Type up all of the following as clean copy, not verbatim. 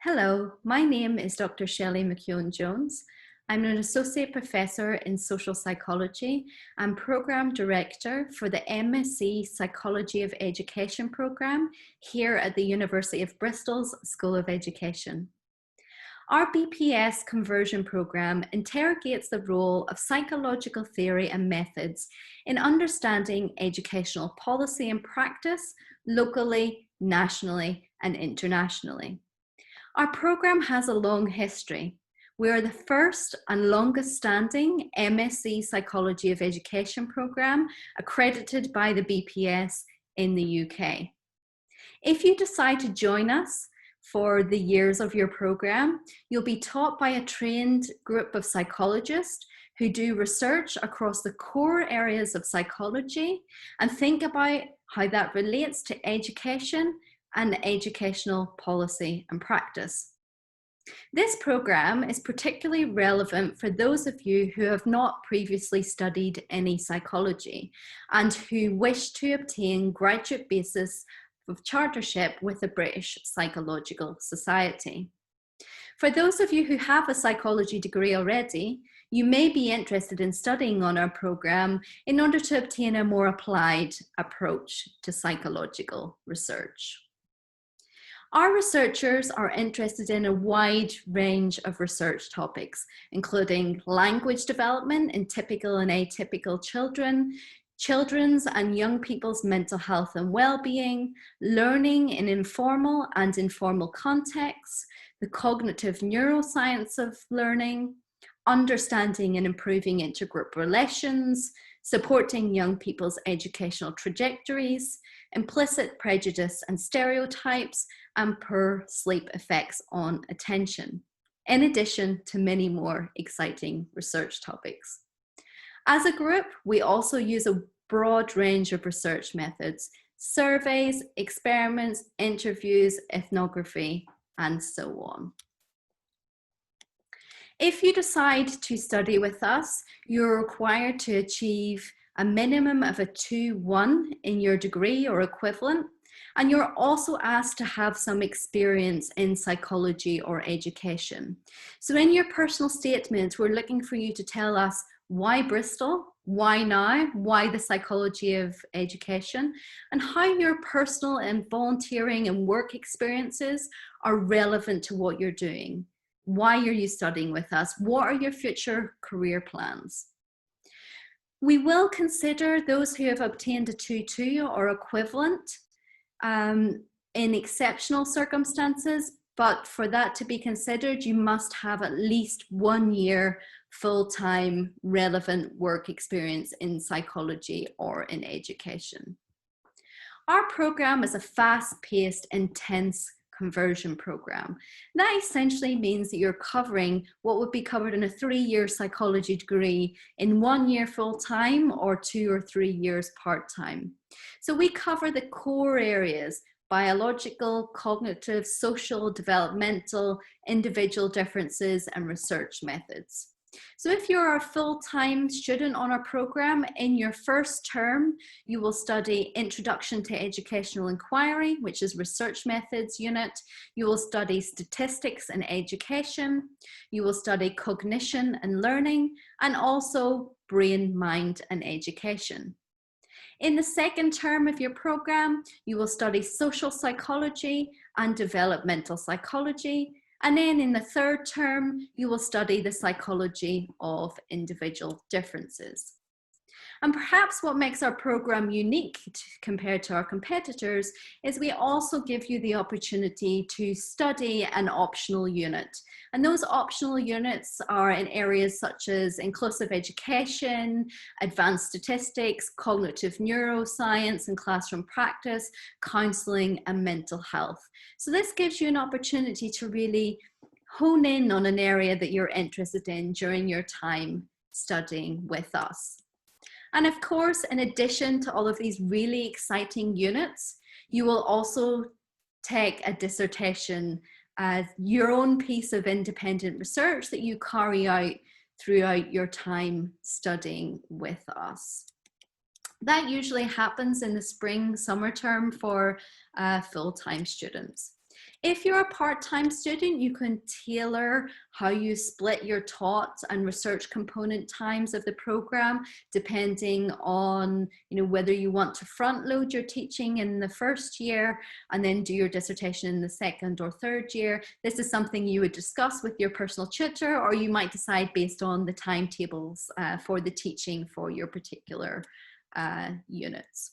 Hello, my name is Dr. Shelley McKeown Jones. I'm an Associate Professor in Social Psychology and Programme Director for the MSc Psychology of Education programme here at the University of Bristol's School of Education. Our BPS conversion programme interrogates the role of psychological theory and methods in understanding educational policy and practice locally, nationally, and internationally. Our programme has a long history. We are the first and longest standing MSc Psychology of Education programme accredited by the BPS in the UK. If you decide to join us for the years of your programme, you'll be taught by a trained group of psychologists who do research across the core areas of psychology and think about how that relates to education and educational policy and practice. This programme is particularly relevant for those of you who have not previously studied any psychology and who wish to obtain graduate basis of chartership with the British Psychological Society. For those of you who have a psychology degree already, you may be interested in studying on our programme in order to obtain a more applied approach to psychological research. Our researchers are interested in a wide range of research topics, including language development in typical and atypical children, children's and young people's mental health and well-being, learning in informal and informal contexts, the cognitive neuroscience of learning, understanding and improving intergroup relations, supporting young people's educational trajectories, implicit prejudice and stereotypes, and poor sleep effects on attention, in addition to many more exciting research topics. As a group, we also use a broad range of research methods: surveys, experiments, interviews, ethnography, and so on. If you decide to study with us, you're required to achieve a minimum of a 2-1 in your degree or equivalent, and you're also asked to have some experience in psychology or education. So in your personal statement, we're looking for you to tell us why Bristol, why now, why the psychology of education, and how your personal and volunteering and work experiences are relevant to what you're doing. Why are you studying with us? What are your future career plans? We will consider those who have obtained a 2-2 or equivalent in exceptional circumstances, but for that to be considered, you must have at least 1 year full-time relevant work experience in psychology or in education. Our program is a fast-paced, intense conversion program. That essentially means that you're covering what would be covered in a 3-year psychology degree in 1 year full-time or 2 or 3 years part-time. So we cover the core areas: biological, cognitive, social, developmental, individual differences, and research methods. So if you're a full-time student on our program, in your first term, you will study Introduction to Educational Inquiry, which is Research Methods unit. You will study Statistics and Education. You will study Cognition and Learning, and also Brain, Mind, and Education. In the second term of your program, you will study Social Psychology and Developmental Psychology. And then in the third term, you will study the psychology of individual differences. And perhaps what makes our program unique compared to our competitors is we also give you the opportunity to study an optional unit. And those optional units are in areas such as inclusive education, advanced statistics, cognitive neuroscience and classroom practice, counseling, and mental health. So this gives you an opportunity to really hone in on an area that you're interested in during your time studying with us. And of course, in addition to all of these really exciting units, you will also take a dissertation as your own piece of independent research that you carry out throughout your time studying with us. That usually happens in the spring, summer term for full-time students. If you're a part-time student, you can tailor how you split your taught and research component times of the program, depending on whether you want to front load your teaching in the first year and then do your dissertation in the second or third year. This is something you would discuss with your personal tutor, or you might decide based on the timetables for the teaching for your particular units.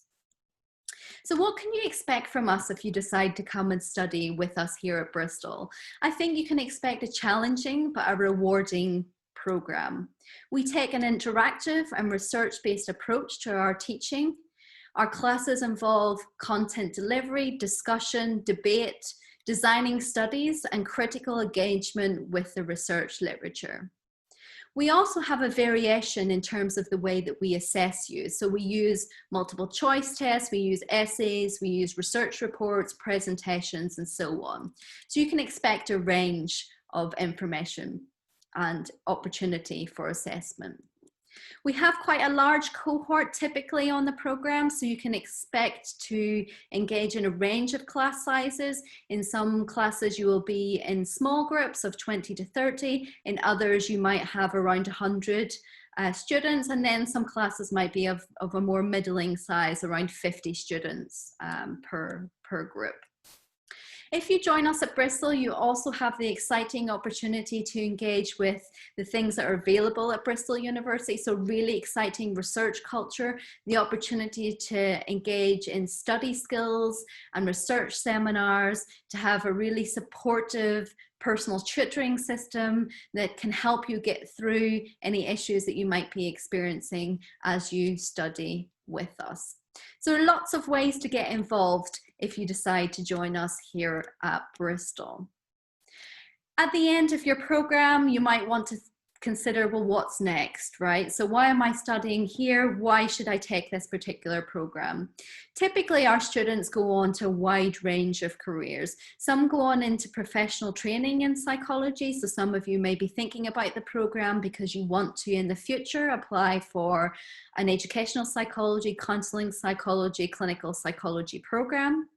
So what can you expect from us if you decide to come and study with us here at Bristol? I think you can expect a challenging but a rewarding program. We take an interactive and research-based approach to our teaching. Our classes involve content delivery, discussion, debate, designing studies, and critical engagement with the research literature. We also have a variation in terms of the way that we assess you. So we use multiple choice tests, we use essays, we use research reports, presentations, and so on. So you can expect a range of information and opportunity for assessment. We have quite a large cohort typically on the program, so you can expect to engage in a range of class sizes. In some classes you will be in small groups of 20 to 30, in others you might have around 100 students, and then some classes might be of a more middling size, around 50 students per group. If you join us at Bristol, you also have the exciting opportunity to engage with the things that are available at Bristol University. So really exciting research culture, the opportunity to engage in study skills and research seminars, to have a really supportive personal tutoring system that can help you get through any issues that you might be experiencing as you study with us. So lots of ways to get involved if you decide to join us here at Bristol. At the end of your program, you might want to consider, well, what's next, right? So why am I studying here? Why should I take this particular program? Typically, our students go on to a wide range of careers. Some go on into professional training in psychology. So some of you may be thinking about the program because you want to, in the future, apply for an educational psychology, counseling psychology, clinical psychology program.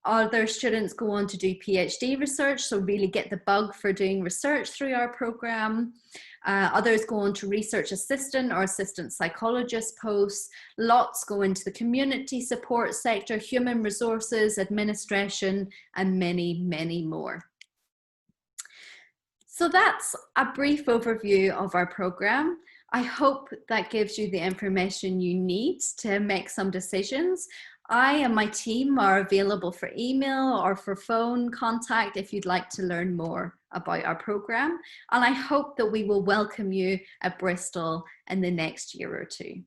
Other students go on to do PhD research, so really get the bug for doing research through our program. Others go on to research assistant or assistant psychologist posts. Lots go into the community support sector, human resources, administration, and many, many more. So that's a brief overview of our program. I hope that gives you the information you need to make some decisions. I and my team are available for email or for phone contact if you'd like to learn more about our program. And I hope that we will welcome you at Bristol in the next year or two.